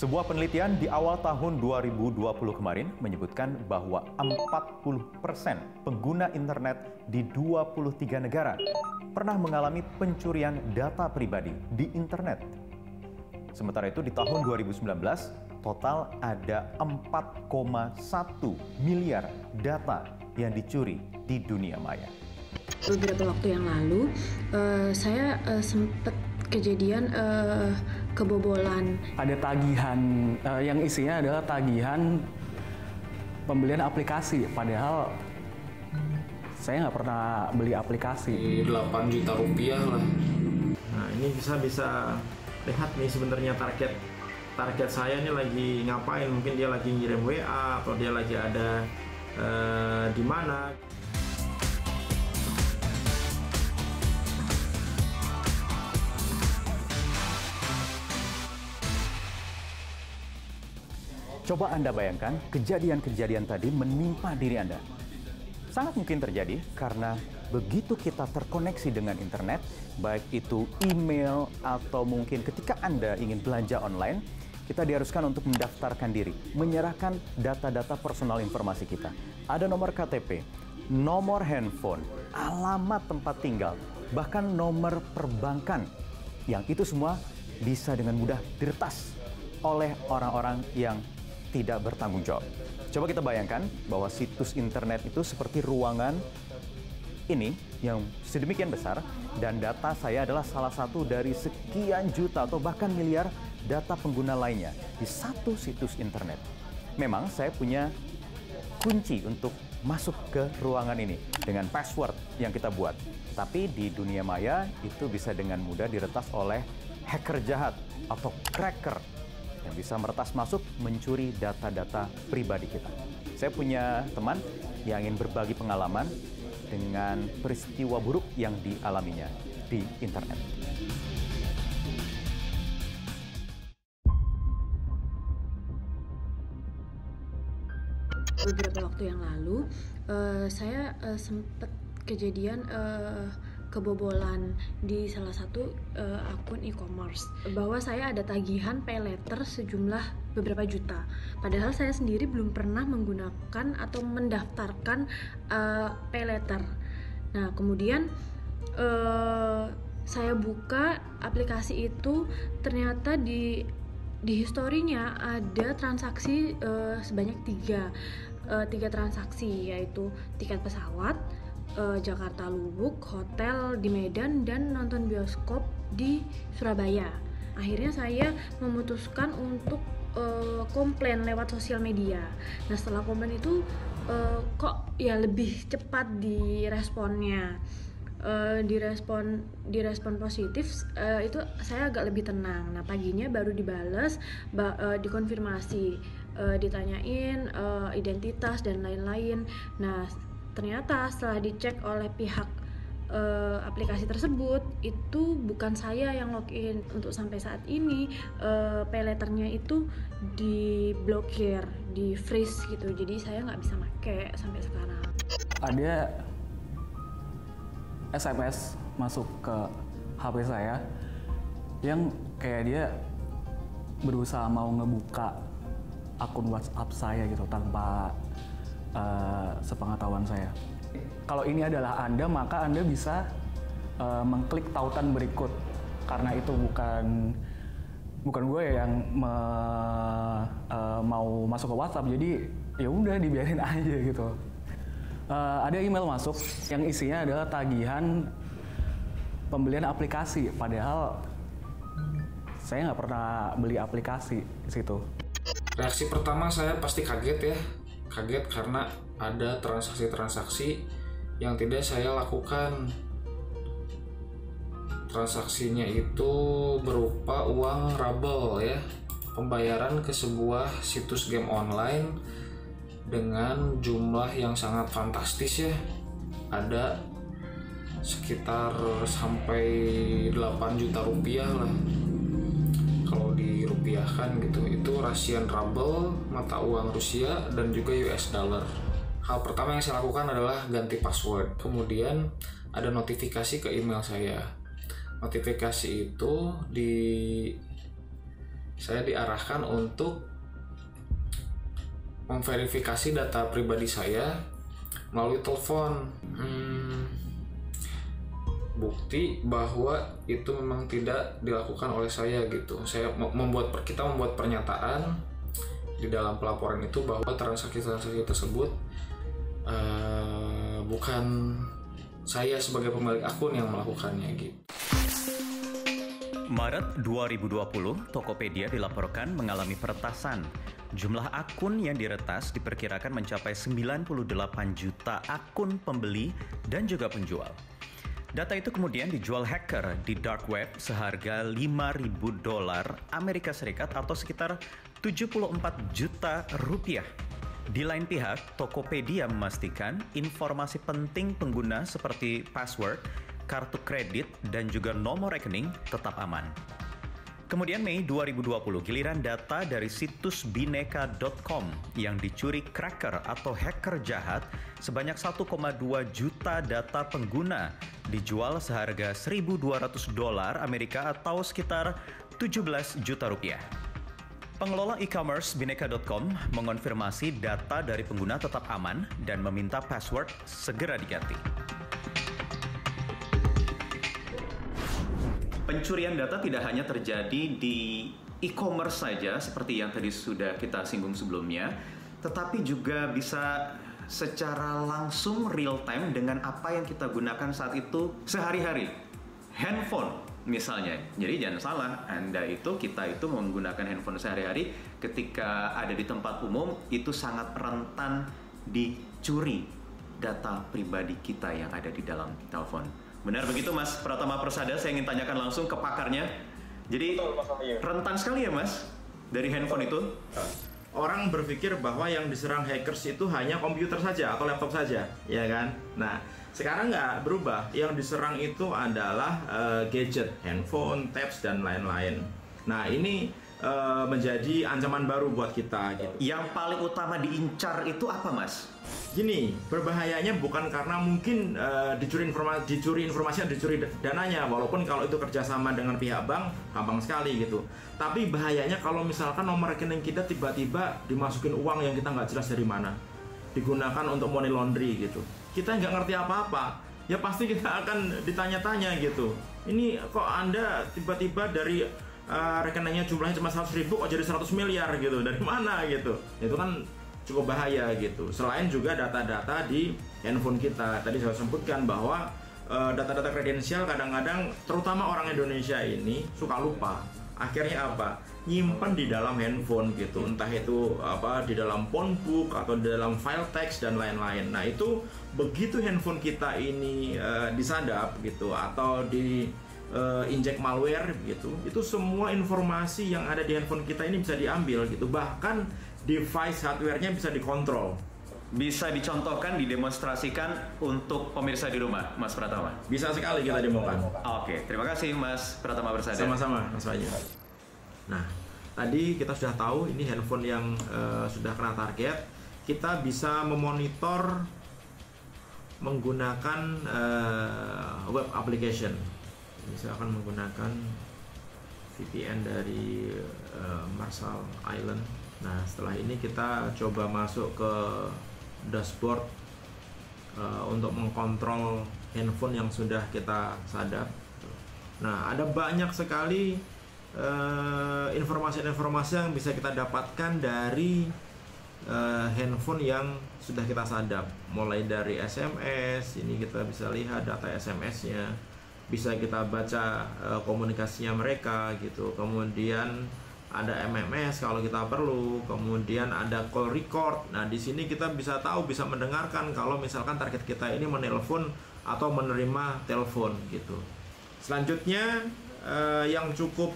Sebuah penelitian di awal tahun 2020 kemarin menyebutkan bahwa 40% pengguna internet di 23 negara pernah mengalami pencurian data pribadi di internet. Sementara itu di tahun 2019, total ada 4,1 miliar data yang dicuri di dunia maya. Beberapa waktu yang lalu, saya sempat kejadian kebobolan. Ada tagihan yang isinya adalah tagihan pembelian aplikasi, padahal saya nggak pernah beli aplikasi. 8 juta rupiah lah. Nah, ini bisa lihat nih sebenarnya target saya ini lagi ngapain. Mungkin dia lagi ngirim WA atau dia lagi ada di mana. Coba Anda bayangkan kejadian-kejadian tadi menimpa diri Anda. Sangat mungkin terjadi karena begitu kita terkoneksi dengan internet, baik itu email atau mungkin ketika Anda ingin belanja online, kita diharuskan untuk mendaftarkan diri, menyerahkan data-data personal informasi kita. Ada nomor KTP, nomor handphone, alamat tempat tinggal, bahkan nomor perbankan. Yang itu semua bisa dengan mudah diretas oleh orang-orang yang tidak bertanggung jawab. Coba kita bayangkan bahwa situs internet itu seperti ruangan ini yang sedemikian besar dan data saya adalah salah satu dari sekian juta atau bahkan miliar data pengguna lainnya di satu situs internet. Memang saya punya kunci untuk masuk ke ruangan ini dengan password yang kita buat. Tapi di dunia maya itu bisa dengan mudah diretas oleh hacker jahat atau cracker yang bisa meretas masuk mencuri data-data pribadi kita. Saya punya teman yang ingin berbagi pengalaman dengan peristiwa buruk yang dialaminya di internet. Beberapa waktu yang lalu, saya sempat kejadian kebobolan di salah satu akun e-commerce, bahwa saya ada tagihan pay letter sejumlah beberapa juta. Padahal saya sendiri belum pernah menggunakan atau mendaftarkan pay letter. Nah, kemudian saya buka aplikasi itu, ternyata di historinya ada transaksi sebanyak tiga transaksi, yaitu tiket pesawat Jakarta Lubuk, hotel di Medan, dan nonton bioskop di Surabaya. Akhirnya saya memutuskan untuk komplain lewat sosial media. Nah, setelah komplain itu kok ya lebih cepat diresponnya. Direspon positif, itu saya agak lebih tenang. Nah, paginya baru dibales, dikonfirmasi, ditanyain identitas dan lain-lain. Nah, ternyata setelah dicek oleh pihak aplikasi tersebut, itu bukan saya yang login. Untuk sampai saat ini pay letternya itu diblokir, di freeze gitu. Jadi saya nggak bisa pakai sampai sekarang. Ada SMS masuk ke HP saya yang kayak dia berusaha mau ngebuka akun WhatsApp saya gitu tanpa sepengetahuan saya. Kalau ini adalah Anda, maka Anda bisa mengklik tautan berikut, karena itu bukan gue yang mau masuk ke WhatsApp, jadi ya udah dibiarin aja gitu. Ada email masuk yang isinya adalah tagihan pembelian aplikasi, padahal saya nggak pernah beli aplikasi di situ. Reaksi pertama saya pasti kaget ya. Kaget karena ada transaksi-transaksi yang tidak saya lakukan. Transaksinya itu berupa uang rubble ya, pembayaran ke sebuah situs game online dengan jumlah yang sangat fantastis ya. Ada sekitar sampai 8 juta rupiah lah kalau dirupiahkan gitu. Itu Russian ruble, mata uang Rusia, dan juga US dollar. Hal pertama yang saya lakukan adalah ganti password. Kemudian ada notifikasi ke email saya. Notifikasi itu saya diarahkan untuk memverifikasi data pribadi saya melalui telepon. Bukti bahwa itu memang tidak dilakukan oleh saya gitu. Kita membuat pernyataan di dalam pelaporan itu bahwa transaksi-transaksi tersebut bukan saya sebagai pemilik akun yang melakukannya gitu. Maret 2020, Tokopedia dilaporkan mengalami peretasan. Jumlah akun yang diretas diperkirakan mencapai 98 juta akun pembeli dan juga penjual. Data itu kemudian dijual hacker di dark web seharga $5.000 Amerika Serikat atau sekitar 74 juta rupiah. Di lain pihak, Tokopedia memastikan informasi penting pengguna seperti password, kartu kredit, dan juga nomor rekening tetap aman. Kemudian Mei 2020, giliran data dari situs bineka.com yang dicuri cracker atau hacker jahat sebanyak 1,2 juta data pengguna dijual seharga $1.200 Amerika atau sekitar 17 juta rupiah. Pengelola e-commerce bineka.com mengonfirmasi data dari pengguna tetap aman dan meminta password segera diganti. Pencurian data tidak hanya terjadi di e-commerce saja seperti yang tadi sudah kita singgung sebelumnya, tetapi juga bisa secara langsung real time dengan apa yang kita gunakan saat itu sehari-hari. Handphone misalnya. Jadi jangan salah, kita itu menggunakan handphone sehari-hari ketika ada di tempat umum itu sangat rentan dicuri data pribadi kita yang ada di dalam telepon. Benar begitu Mas Pratama Persada, saya ingin tanyakan langsung ke pakarnya. Jadi rentan sekali ya Mas dari handphone itu? Orang berpikir bahwa yang diserang hackers itu hanya komputer saja atau laptop saja, ya kan? Nah, sekarang nggak berubah. Yang diserang itu adalah gadget, handphone, tabs, dan lain-lain. Nah, ini menjadi ancaman baru buat kita gitu. Yang paling utama diincar itu apa Mas? Gini, berbahayanya bukan karena mungkin dicuri informasi atau dicuri dananya, walaupun kalau itu kerjasama dengan pihak bank gampang sekali gitu. Tapi bahayanya kalau misalkan nomor rekening kita tiba-tiba dimasukin uang yang kita nggak jelas dari mana, digunakan untuk money laundry gitu. Kita nggak ngerti apa-apa, ya pasti kita akan ditanya-tanya gitu. Ini kok Anda tiba-tiba dari rekeningnya jumlahnya cuma 100.000 kok jadi 100 miliar gitu, dari mana gitu. Itu kan cukup bahaya gitu. Selain juga data-data di handphone kita, tadi saya sebutkan bahwa data-data kredensial kadang-kadang terutama orang Indonesia ini suka lupa. Akhirnya apa? Nyimpen di dalam handphone gitu, entah itu di dalam phone book atau di dalam file text dan lain-lain. Nah, itu begitu handphone kita ini disadap gitu atau di injek malware gitu, itu semua informasi yang ada di handphone kita ini bisa diambil gitu. Bahkan device hardware-nya bisa dikontrol. Bisa dicontohkan, didemonstrasikan untuk pemirsa di rumah, Mas Pratama? Bisa sekali kita demokan. Oke, terima kasih Mas Pratama Persada. Sama-sama, Mas Bayu. Nah, tadi kita sudah tahu ini handphone yang sudah kena target. Kita bisa memonitor menggunakan web application. Misalkan menggunakan VPN dari Marshall Island. Nah, setelah ini kita coba masuk ke dashboard untuk mengkontrol handphone yang sudah kita sadap. Nah, ada banyak sekali informasi-informasi yang bisa kita dapatkan dari handphone yang sudah kita sadap. Mulai dari SMS, ini kita bisa lihat data SMS-nya. Bisa kita baca komunikasinya mereka gitu. Kemudian ada MMS kalau kita perlu, kemudian ada call record. Nah, di sini kita bisa tahu, bisa mendengarkan kalau misalkan target kita ini menelpon atau menerima telepon gitu. Selanjutnya yang cukup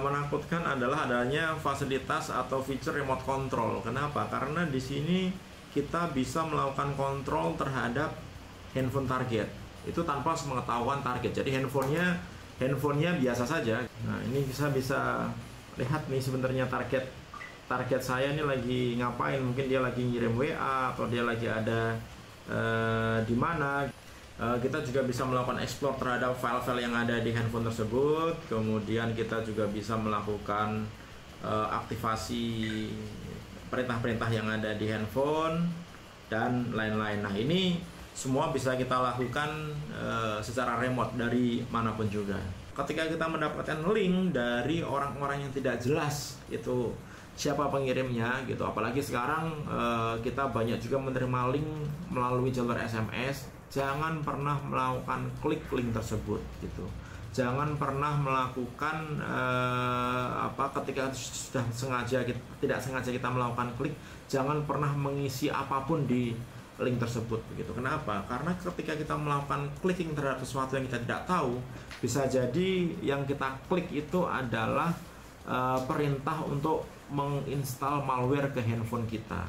menakutkan adalah adanya fasilitas atau feature remote control. Kenapa? Karena di sini kita bisa melakukan kontrol terhadap handphone target itu tanpa sepengetahuan target. Jadi handphonenya biasa saja. Nah, ini bisa lihat nih sebenarnya target saya ini lagi ngapain. Mungkin dia lagi ngirim WA atau dia lagi ada di mana. Kita juga bisa melakukan explore terhadap file-file yang ada di handphone tersebut. Kemudian kita juga bisa melakukan aktivasi perintah-perintah yang ada di handphone dan lain-lain. Nah, ini semua bisa kita lakukan secara remote dari manapun juga. Ketika kita mendapatkan link dari orang-orang yang tidak jelas itu siapa pengirimnya gitu, apalagi sekarang kita banyak juga menerima link melalui jalur SMS, jangan pernah melakukan klik link tersebut gitu. Jangan pernah melakukan ketika sudah tidak sengaja kita melakukan klik, jangan pernah mengisi apapun di link tersebut begitu. Kenapa? Karena ketika kita melakukan clicking terhadap sesuatu yang kita tidak tahu, bisa jadi yang kita klik itu adalah perintah untuk menginstal malware ke handphone kita.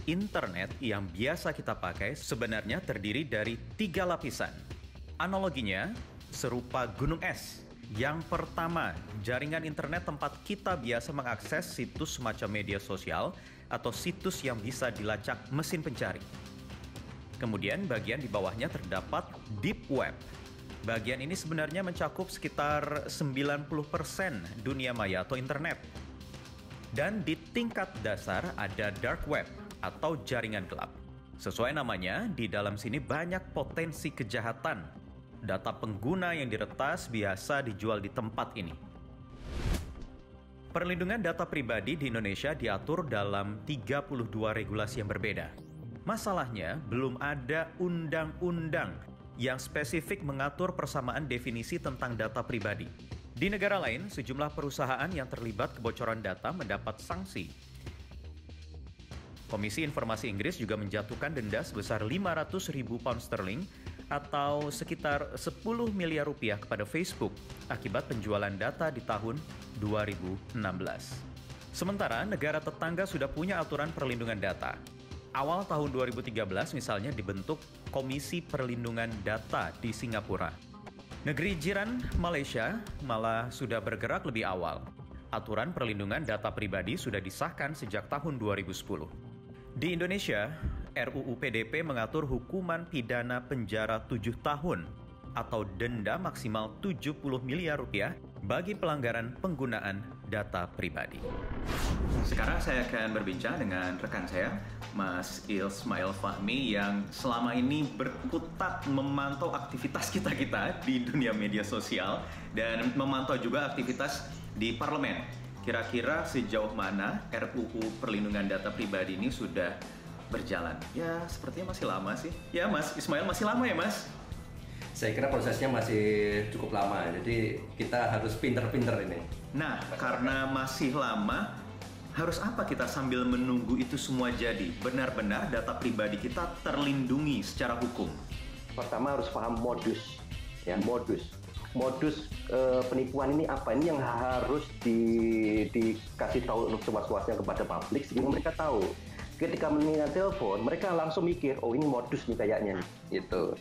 Internet yang biasa kita pakai sebenarnya terdiri dari 3 lapisan. Analoginya serupa gunung es. Yang pertama, jaringan internet tempat kita biasa mengakses situs semacam media sosial atau situs yang bisa dilacak mesin pencari. Kemudian bagian di bawahnya terdapat deep web. Bagian ini sebenarnya mencakup sekitar 90% dunia maya atau internet. Dan di tingkat dasar ada dark web atau jaringan gelap. Sesuai namanya, di dalam sini banyak potensi kejahatan. Data pengguna yang diretas biasa dijual di tempat ini. Perlindungan data pribadi di Indonesia diatur dalam 32 regulasi yang berbeda. Masalahnya, belum ada undang-undang yang spesifik mengatur persamaan definisi tentang data pribadi. Di negara lain, sejumlah perusahaan yang terlibat kebocoran data mendapat sanksi. Komisi Informasi Inggris juga menjatuhkan denda sebesar 500.000 pound sterling atau sekitar 10 miliar rupiah kepada Facebook akibat penjualan data di tahun 2016. Sementara negara tetangga sudah punya aturan perlindungan data. Awal tahun 2013 misalnya dibentuk Komisi Perlindungan Data di Singapura. Negeri jiran Malaysia malah sudah bergerak lebih awal. Aturan perlindungan data pribadi sudah disahkan sejak tahun 2010. Di Indonesia, RUU PDP mengatur hukuman pidana penjara 7 tahun atau denda maksimal 70 miliar rupiah bagi pelanggaran penggunaan data pribadi. Sekarang saya akan berbincang dengan rekan saya, Mas Ismail Fahmi, yang selama ini berkutat memantau aktivitas kita-kita di dunia media sosial dan memantau juga aktivitas di parlemen. Kira-kira sejauh mana RUU Perlindungan Data Pribadi ini sudah berjalan? Ya, sepertinya masih lama sih. Ya, Mas Ismail, masih lama ya, Mas? Saya kira prosesnya masih cukup lama, jadi kita harus pinter-pinter ini. Nah, karena masih lama, harus apa kita sambil menunggu itu semua jadi? Benar-benar data pribadi kita terlindungi secara hukum. Pertama harus paham modus, ya modus penipuan ini apa, ini yang harus dikasih tahu untuk seluas-luasnya kepada publik sehingga mereka tahu. Ketika mendengar telepon, mereka langsung mikir, oh ini modus nih kayaknya, gitu.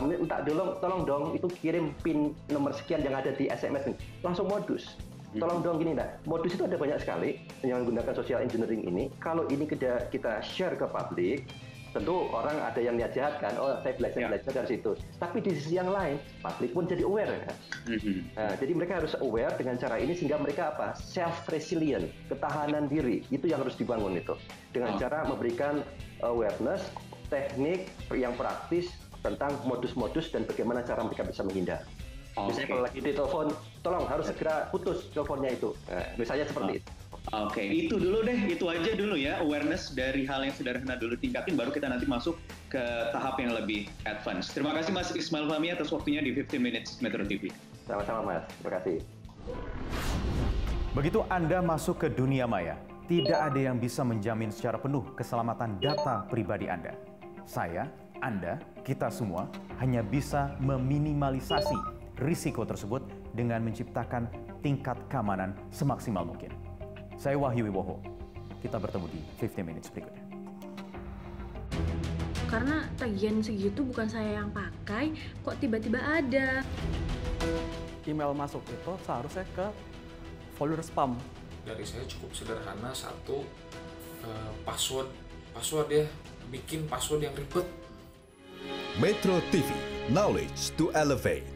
Minta tolong dong itu kirim pin nomor sekian yang ada di SMS nih, langsung modus. Tolong dong gini, modus itu ada banyak sekali yang menggunakan social engineering ini. Kalau ini kita share ke publik, tentu orang ada yang niat jahat kan, oh saya belajar dari situ. Tapi di sisi yang lain, publik pun jadi aware kan. Nah, jadi mereka harus aware dengan cara ini sehingga mereka self-resilient, ketahanan diri, itu yang harus dibangun itu. Dengan cara memberikan awareness, teknik yang praktis tentang modus-modus dan bagaimana cara mereka bisa menghindar. Misalnya kalau lagi ditelepon, tolong harus segera putus teleponnya itu. Misalnya seperti itu. Oke, itu dulu deh, itu aja dulu ya, awareness dari hal yang sederhana dulu tingkatin, baru kita nanti masuk ke tahap yang lebih advance. Terima kasih Mas Ismail Fahmi atas waktunya di 15 Minutes Metro TV. Sama-sama Mas, terima kasih. Begitu Anda masuk ke dunia maya, tidak ada yang bisa menjamin secara penuh keselamatan data pribadi Anda. Saya, Anda, kita semua hanya bisa meminimalisasi risiko tersebut dengan menciptakan tingkat keamanan semaksimal mungkin. Saya Wahyu Wibowo. Kita bertemu di 15 Minutes berikutnya. Karena tagihan segitu bukan saya yang pakai, kok tiba-tiba ada. Email masuk itu seharusnya ke folder spam. Dari saya cukup sederhana, satu password ya, bikin password yang ribet. Metro TV, knowledge to elevate.